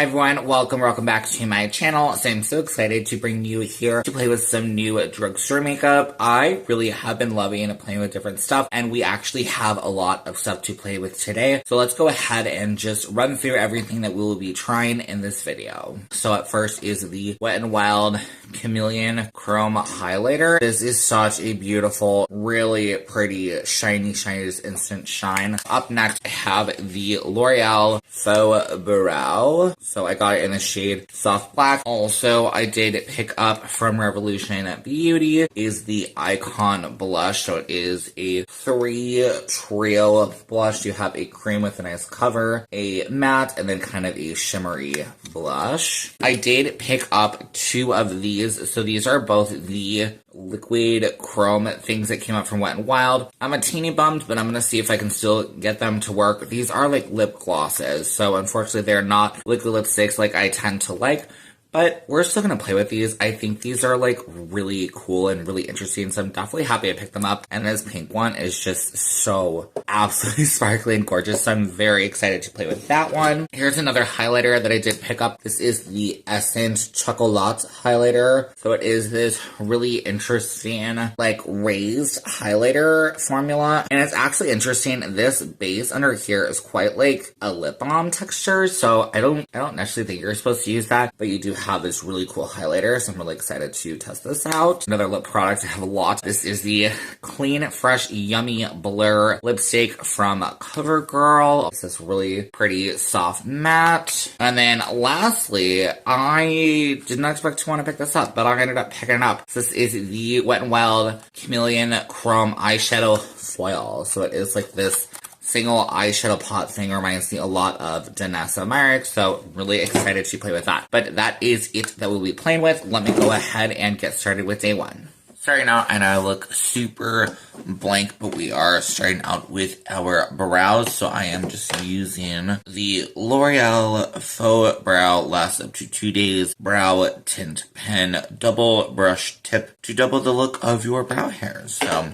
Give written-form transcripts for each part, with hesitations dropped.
Hi everyone, welcome back to my channel. So I'm so excited to bring you here to play with some new drugstore makeup. I really have been loving playing with different stuff, and we actually have a lot of stuff to play with today. So let's go ahead and just run through everything that we will be trying in this video. So at first is the Wet n Wild Chameleon Chrome Highlighter. This is such a beautiful, really pretty, shiny just instant shine. Up next, I have the Loreal Faux Brow. So I got it in the shade Soft Black. Also, I did pick up from Revolution Beauty is the Icon Blush. So it is a 3-trail blush. You have a cream with a nice cover, a matte, and then kind of a shimmery blush. I did pick up 2 of these. So these are both the liquid chrome things that came out from Wet n Wild. I'm a teeny bummed, but I'm gonna see if I can still get them to work. These are like lip glosses, so unfortunately they're not liquid lipsticks like I tend to like. But we're still going to play with these. I think these are like really cool and really interesting, so I'm definitely happy I picked them up. And this pink one is just so absolutely sparkly and gorgeous, so I'm very excited to play with that one. Here's another highlighter that I did pick up. This is the Essence Chocolate highlighter. So it is this really interesting like raised highlighter formula. And it's actually interesting. This base under here is quite like a lip balm texture, so I don't necessarily think you're supposed to use that, but you do have this really cool highlighter, so I'm really excited to test this out. Another lip product I have a lot. This is the Clean Fresh Yummy Blur lipstick from CoverGirl. It's this really pretty soft matte. And then lastly, I did not expect to want to pick this up, but I ended up picking it up. This is the Wet n Wild Chameleon Chrome Eyeshadow Foil. So it is like this single eyeshadow pot thing. Reminds me a lot of Danessa Myrick, so really excited to play with that. But that is it that we'll be playing with. Let me go ahead and get started with day 1. Starting out, and I look super blank, but we are starting out with our brows. So I am just using the L'Oreal Faux Brow Lasts Up to 2 Days Brow Tint Pen Double Brush Tip to double the look of your brow hairs. So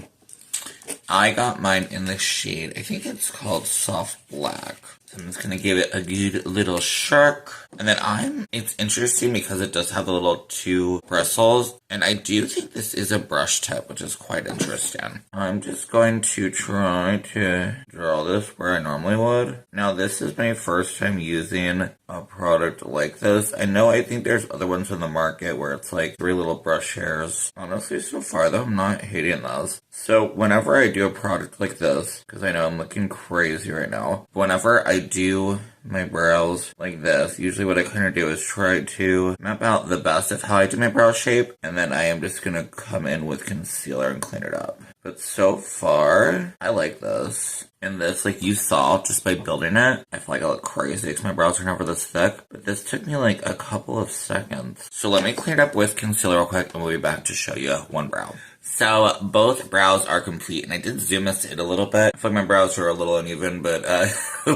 I got mine in the shade, I think it's called Soft Black. So I'm just going to give it a good little shark. And then it's interesting because it does have the little 2 bristles. And I do think this is a brush tip, which is quite interesting. I'm just going to try to draw this where I normally would. Now, this is my first time using a product like this. I think there's other ones in the market where it's like 3 little brush hairs. Honestly, so far though, I'm not hating those. So whenever I do a product like this, because I know I'm looking crazy right now, whenever I do my brows like this, usually what I kind of do is try to map out the best of how I do my brow shape, and then I am just going to come in with concealer and clean it up. But so far, I like this. And this, like you saw, just by building it, I feel like I look crazy because my brows are never this thick. But this took me like a couple of seconds. So let me clean it up with concealer real quick, and we'll be back to show you one brow. So both brows are complete, and I did zoom this in a little bit. I feel like my brows are a little uneven, but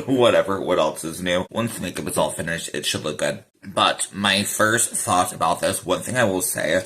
whatever, what else is new? Once the makeup is all finished, it should look good. But my first thought about this, one thing I will say,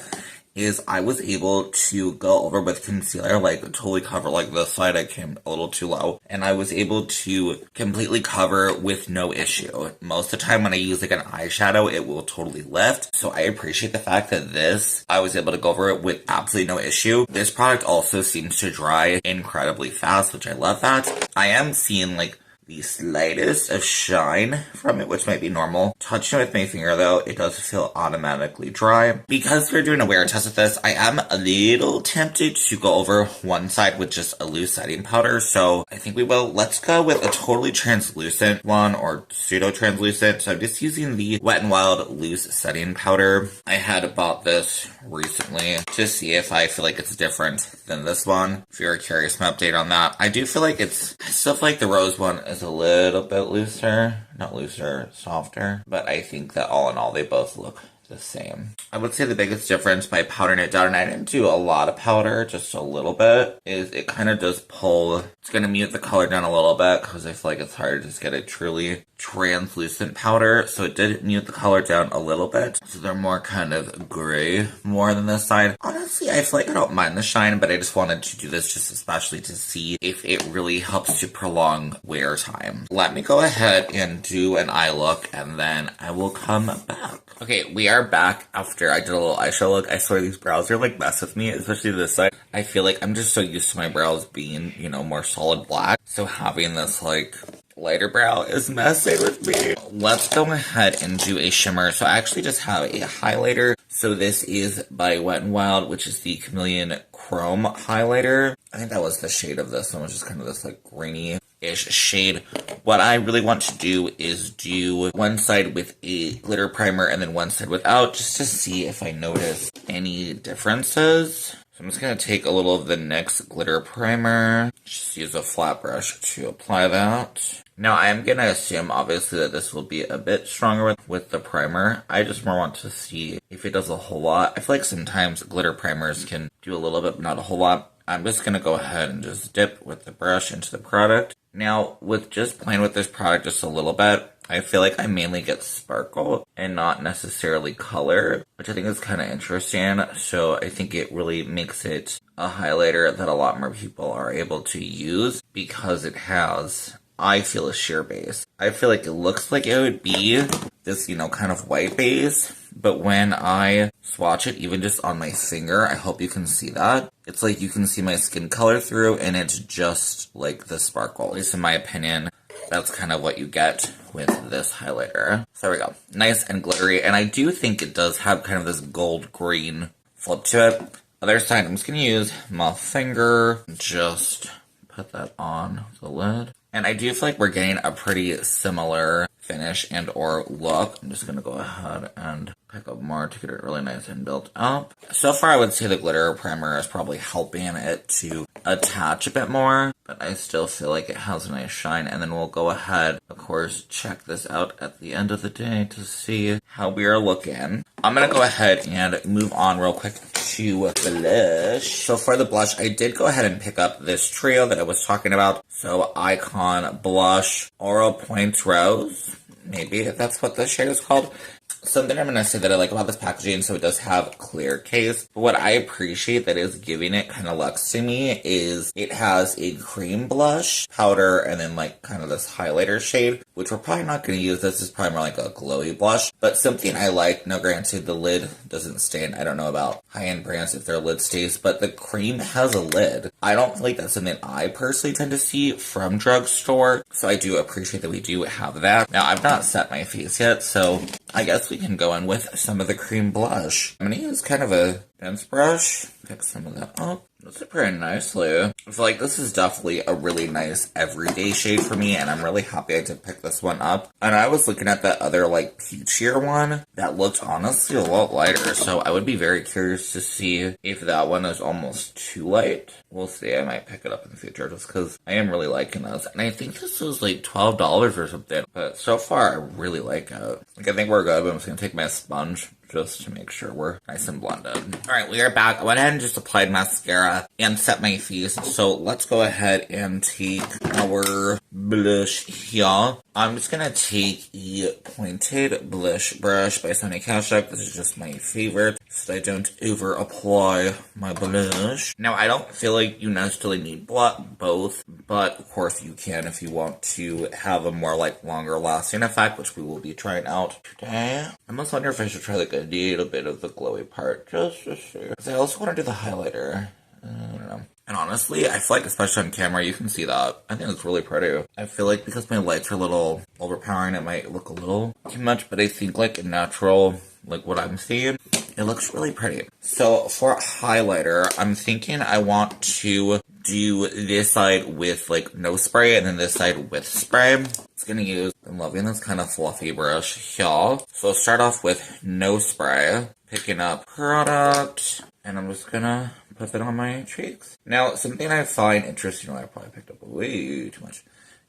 is I was able to go over with concealer, like totally cover, like this side I came a little too low, and I was able to completely cover with no issue. Most of the time when I use like an eyeshadow, it will totally lift. So I appreciate the fact that I was able to go over it with absolutely no issue. This product also seems to dry incredibly fast, which I love that. I am seeing like the slightest of shine from it, which might be normal. Touching it with my finger though, it does feel automatically dry. Because we're doing a wear test with this, I am a little tempted to go over one side with just a loose setting powder, so I think we will. Let's go with a totally translucent one, or pseudo-translucent. So I'm just using the Wet n Wild Loose Setting Powder. I had bought this recently to see if I feel like it's different than this one. If you're curious, my update on that. I do feel like I still feel like the rose one is a little bit looser. Not looser, softer. But I think that all in all, they both look the same. I would say the biggest difference by powdering it down, and I didn't do a lot of powder, just a little bit, is it kind of does pull. It's going to mute the color down a little bit because I feel like it's hard to just get a truly translucent powder. So it did mute the color down a little bit. So they're more kind of gray more than this side. Honestly, I feel like I don't mind the shine, but I just wanted to do this just especially to see if it really helps to prolong wear time. Let me go ahead and do an eye look, and then I will come back. Okay, we are back after I did a little eyeshadow look. I swear these brows are like mess with me, especially this side. I feel like I'm just so used to my brows being, you know, more solid black. So having this like lighter brow is messing with me. Let's go ahead and do a shimmer. So I actually just have a highlighter. So this is by Wet n Wild, which is the Chameleon Chrome highlighter. I think that was the shade of this one, which is kind of this like grainy-ish shade. What I really want to do is do one side with a glitter primer and then one side without, just to see if I notice any differences. So I'm just going to take a little of the NYX glitter primer, just use a flat brush to apply that. Now I am going to assume obviously that this will be a bit stronger with the primer. I just more want to see if it does a whole lot. I feel like sometimes glitter primers can do a little bit, but not a whole lot. I'm just going to go ahead and just dip with the brush into the product. Now with just playing with this product just a little bit, I feel like I mainly get sparkle and not necessarily color, which I think is kind of interesting. So I think it really makes it a highlighter that a lot more people are able to use because it has, I feel, a sheer base. I feel like it looks like it would be this, you know, kind of white base, but when I swatch it, even just on my finger, I hope you can see that. It's like you can see my skin color through, and it's just like the sparkle. At least in my opinion, that's kind of what you get with this highlighter. So there we go. Nice and glittery, and I do think it does have kind of this gold-green flip to it. Other side, I'm just going to use my finger, just put that on the lid. And I do feel like we're getting a pretty similar finish and or look. I'm just going to go ahead and pick up more to get it really nice and built up. So far, I would say the glitter primer is probably helping it to attach a bit more, but I still feel like it has a nice shine. And then we'll go ahead, of course, check this out at the end of the day to see how we are looking. I'm going to go ahead and move on real quick to blush. So for the blush, I did go ahead and pick up this trio that I was talking about. So Icon Blush Oro Point Rose. Maybe that's what the shade is called. Something I'm going to say that I like about this packaging, so it does have clear case. But what I appreciate that is giving it kind of looks to me is it has a cream blush powder and then like kind of this highlighter shade, which we're probably not going to use. This is probably more like a glowy blush, but something I like. Now granted, the lid doesn't stain. I don't know about high-end brands if their lid stays, but the cream has a lid. I don't feel like that's something I personally tend to see from drugstore, so I do appreciate that we do have that. Now I've not set my face yet, so I guess we can go in with some of the cream blush. I'm going to use kind of a dense brush, pick some of that up. This is pretty nicely. I feel like this is definitely a really nice everyday shade for me, and I'm really happy I did pick this one up. And I was looking at that other like peachier one that looked honestly a lot lighter, so I would be very curious to see if that one is almost too light. We'll see. I might pick it up in the future just because I am really liking this. And I think this was like $12 or something, but so far I really like it. Like I think we're good, but I'm just going to take my sponge just to make sure we're nice and blended. Alright, we are back. I went ahead and just applied mascara and set my face. So let's go ahead and take our blush here. I'm just going to take a pointed blush brush by Sony Kashuk. This is just my favorite, so I don't over apply my blush. Now, I don't feel like you necessarily need both, but of course you can if you want to have a more like longer lasting effect, which we will be trying out today. I almost wonder if I should try like a little bit of the glowy part, just to see. Because I also want to do the highlighter. I don't know. And honestly, I feel like, especially on camera, you can see that. I think it's really pretty. I feel like because my lights are a little overpowering, it might look a little too much, but I think like in natural, like what I'm seeing, it looks really pretty. So for highlighter, I'm thinking I want to do this side with like no spray and then this side with spray. It's gonna use, I'm loving this kind of fluffy brush here. So start off with no spray, picking up product, and I'm just gonna put it on my cheeks. Now, something I find interesting, I probably picked up way too much,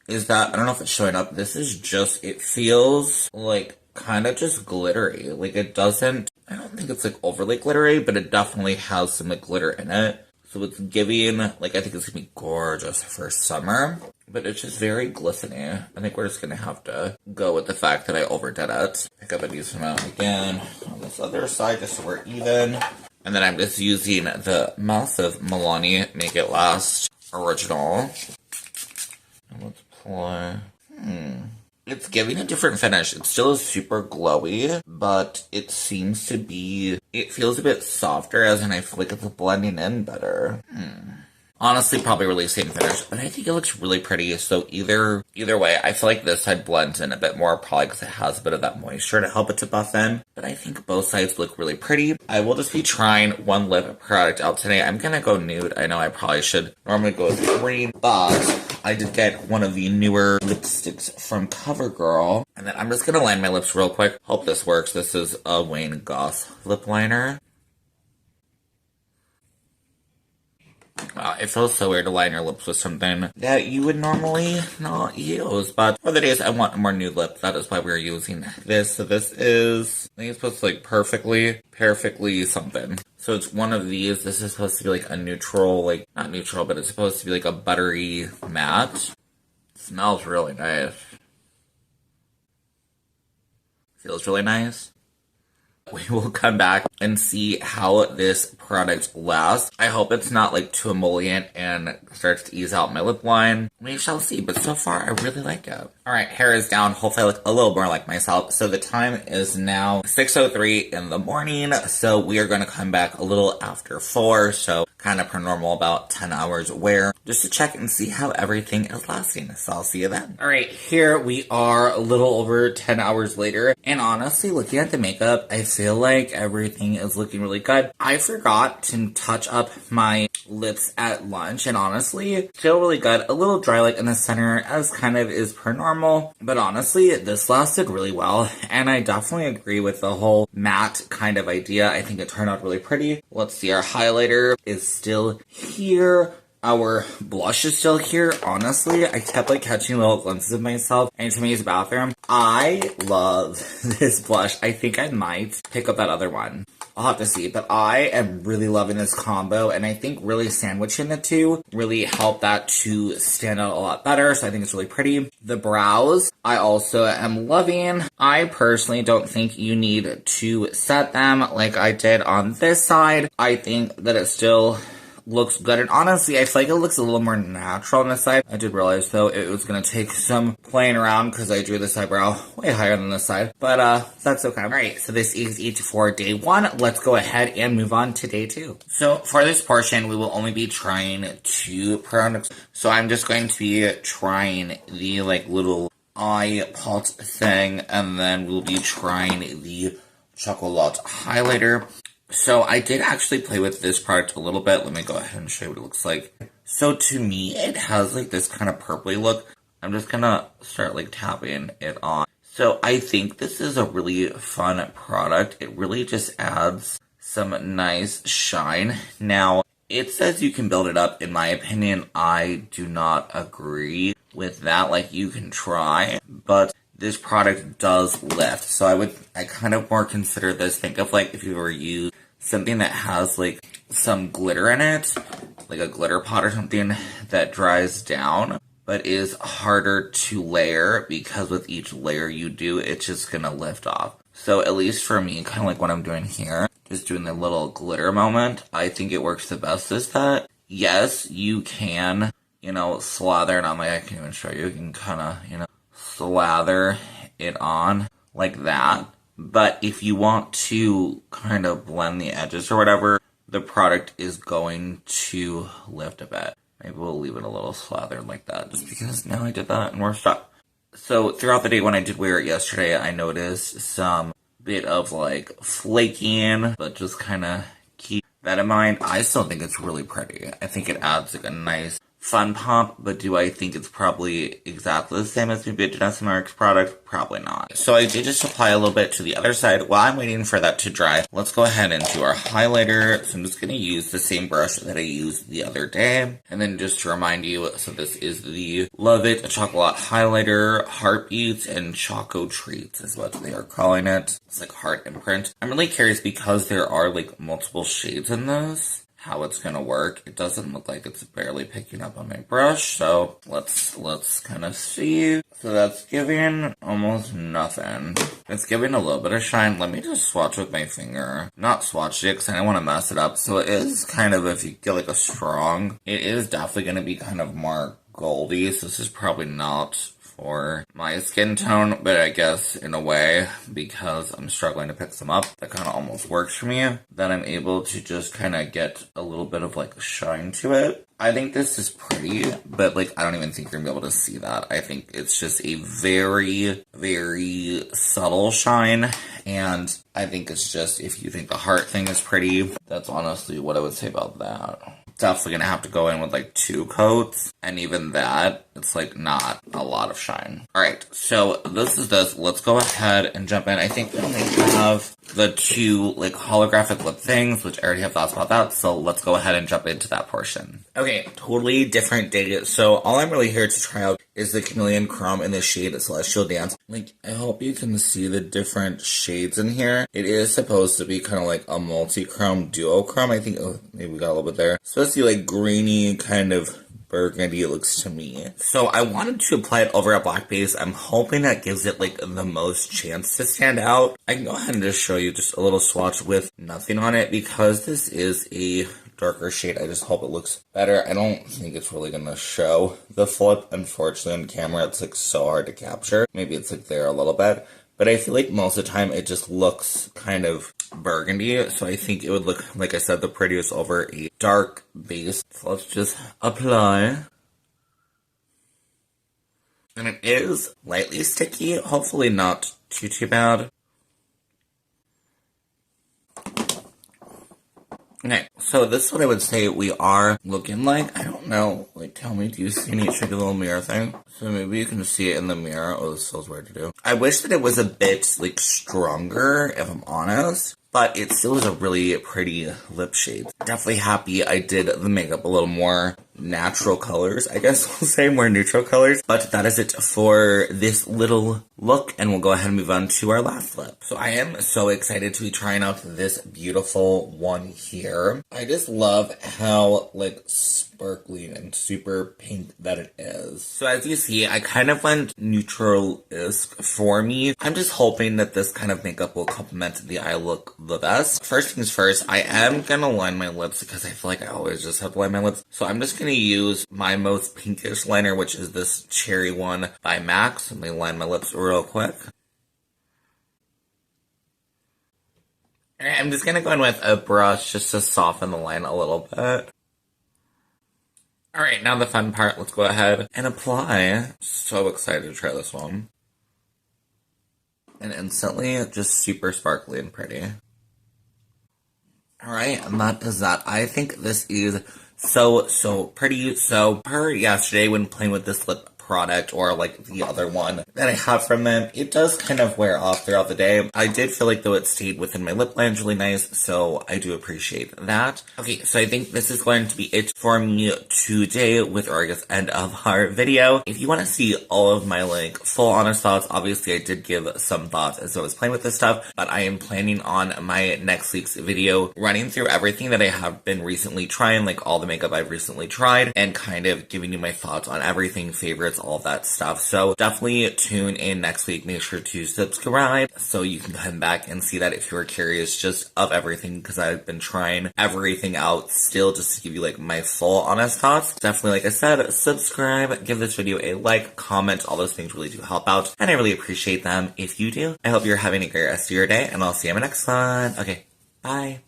is that, I don't know if it's showing up, this is just, it feels like kind of just glittery. Like, it doesn't, I don't think it's like overly glittery, but it definitely has some like glitter in it. So it's giving, like, I think it's gonna be gorgeous for summer, but it's just very glistening. I think we're just gonna have to go with the fact that I overdid it. Pick up a decent amount again on this other side just so we're even. And then I'm just using the massive Milani Make It Last Original. And let's apply. It's giving a different finish. It still is super glowy, but it seems to be, it feels a bit softer, as in I feel like it's blending in better. Honestly, probably really same finish, but I think it looks really pretty. So either way, I feel like this side blends in a bit more, probably because it has a bit of that moisture to help it to buff in. But I think both sides look really pretty. I will just be trying one lip product out today. I'm gonna go nude. I know I probably should normally go with green, but I did get one of the newer lipsticks from CoverGirl. And then I'm just gonna line my lips real quick. Hope this works. This is a Wayne Goss lip liner. It feels so weird to line your lips with something that you would normally not use, but for the days I want a more nude lip, that is why we're using this. So this is, I think it's supposed to like perfectly something. So it's one of these. This is supposed to be like a neutral, like, not neutral, but it's supposed to be like a buttery matte. It smells really nice. Feels really nice. We will come back and see how this product lasts. I hope it's not like too emollient and starts to ease out my lip line. We shall see, but so far I really like it. Alright, hair is down. Hopefully I look a little more like myself. So the time is now 6:03 in the morning. So we are going to come back a little after 4. So kind of per normal, about 10 hours wear, just to check and see how everything is lasting. So I'll see you then. Alright, here we are a little over 10 hours later. And honestly, looking at the makeup, I feel like everything is looking really good. I forgot to touch up my lips at lunch, and honestly, feel really good. A little dry like in the center, as kind of is per normal, but honestly, this lasted really well, and I definitely agree with the whole matte kind of idea. I think it turned out really pretty. Let's see, our highlighter is still here. Our blush is still here. Honestly, I kept like catching little glimpses of myself anytime I use the bathroom. I love this blush. I think I might pick up that other one. I'll have to see, but I am really loving this combo, and I think really sandwiching the two really helped that to stand out a lot better, so I think it's really pretty. The brows, I also am loving. I personally don't think you need to set them like I did on this side. I think that it still looks good, and honestly, I feel like it looks a little more natural on this side. I did realize, though, it was going to take some playing around because I drew this eyebrow way higher than this side, but that's okay. Alright, so this is it for day 1. Let's go ahead and move on to day 2. So for this portion, we will only be trying 2 products. So I'm just going to be trying the like little eye pot thing, and then we'll be trying the chocolate highlighter. So I did actually play with this product a little bit. Let me go ahead and show you what it looks like. So to me, it has like this kind of purpley look. I'm just gonna start like tapping it on. So I think this is a really fun product. It really just adds some nice shine. Now, it says you can build it up. In my opinion, I do not agree with that. Like, you can try, but this product does lift. So I kind of more consider this, think of like if you were used something that has like some glitter in it, like a glitter pot or something that dries down, but is harder to layer, because with each layer you do, it's just gonna lift off. So at least for me, kind of like what I'm doing here, just doing the little glitter moment, I think it works the best is that, yes, you can, you know, slather it on, like I can even show you, you can kind of, you know, slather it on like that. But if you want to kind of blend the edges or whatever, the product is going to lift a bit. Maybe we'll leave it a little slathered like that, just because now I did that and we're stuck. So throughout the day when I did wear it yesterday, I noticed some bit of like flaking, but just kind of keep that in mind. I still think it's really pretty. I think it adds like a nice fun pop, but do I think it's probably exactly the same as maybe a Janessa Marks product? Probably not. So I did just apply a little bit to the other side. While I'm waiting for that to dry, let's go ahead and do our highlighter. So I'm just going to use the same brush that I used the other day. And then just to remind you, so this is the Love It Chocolate Highlighter, Heartbeats, and Choco Treats is what they are calling it. It's like heart imprint. I'm really curious because there are like multiple shades in this, how it's gonna work. It doesn't look like it's barely picking up on my brush, so let's kind of see. So that's giving almost nothing. It's giving a little bit of shine. Let me just swatch with my finger. Not swatch it because I don't want to mess it up. So it is kind of, if you get like a strong, it is definitely going to be kind of more goldy. So this is probably not for my skin tone, but I guess in a way, because I'm struggling to pick some up, that kind of almost works for me. Then I'm able to just kind of get a little bit of like shine to it. I think this is pretty, but like I don't even think you're gonna be able to see that. I think it's just a very, very subtle shine, and I think it's just, if you think the heart thing is pretty, that's honestly what I would say about that. Definitely gonna have to go in with like 2 coats, and even that, it's like not a lot of shine. Alright, so this is this. Let's go ahead and jump in. I think we only have the 2 like holographic lip things, which I already have thoughts about that, so let's go ahead and jump into that portion. Okay, totally different day. So all I'm really here to try out is the Chameleon Chrome in the shade Celestial Dance. Like, I hope you can see the different shades in here. It is supposed to be kind of like a multi-chrome duochrome. I think, oh, maybe we got a little bit there. It's supposed to be like greeny kind of burgundy, it looks to me. So I wanted to apply it over a black base. I'm hoping that gives it like the most chance to stand out. I can go ahead and just show you just a little swatch with nothing on it because this is a darker shade. I just hope it looks better. I don't think it's really gonna show the flip, unfortunately, on camera. It's like so hard to capture. Maybe it's like there a little bit, but I feel like most of the time it just looks kind of burgundy, so I think it would look, like I said, the prettiest over a dark base. So let's just apply. And it is lightly sticky, hopefully not too bad. Okay, so this is what I would say we are looking like. I don't know, like, tell me, do you see any tricky little mirror thing? So maybe you can see it in the mirror. Oh, this feels weird to do. I wish that it was a bit, like, stronger, if I'm honest. But it still is a really pretty lip shade. Definitely happy I did the makeup a little more natural colors. I guess we'll say more neutral colors. But that is it for this little look. And we'll go ahead and move on to our last lip. So I am so excited to be trying out this beautiful one here. I just love how, like, sparkly and super pink that it is. So as you see, I kind of went neutral-esque for me. I'm just hoping that this kind of makeup will complement the eye look the best. First things first, I am gonna line my lips because I feel like I always just have to line my lips. So I'm just gonna use my most pinkish liner, which is this cherry one by MAC. Let me line my lips real quick. I'm just gonna go in with a brush just to soften the line a little bit. Alright, now the fun part. Let's go ahead and apply. So excited to try this one. And instantly, just super sparkly and pretty. Alright, and that is that. I think this is so pretty. So, per yesterday when playing with this lip product, or like the other one that I have from them, it does kind of wear off throughout the day. I did feel like though it stayed within my lip lines really nice, so I do appreciate that. Okay, so I think this is going to be it for me today with, or I guess, end of our video. If you want to see all of my like full honest thoughts, obviously I did give some thoughts as I was playing with this stuff, but I am planning on my next week's video running through everything that I have been recently trying, like all the makeup I've recently tried, and kind of giving you my thoughts on everything, favorites, all that stuff. So definitely tune in next week. Make sure to subscribe so you can come back and see that if you are curious just of everything, because I've been trying everything out still just to give you like my full honest thoughts. Definitely, like I said, subscribe, give this video a like, comment, all those things really do help out, and I really appreciate them if you do. I hope you're having a great rest of your day, and I'll see you in my next one. Okay, bye.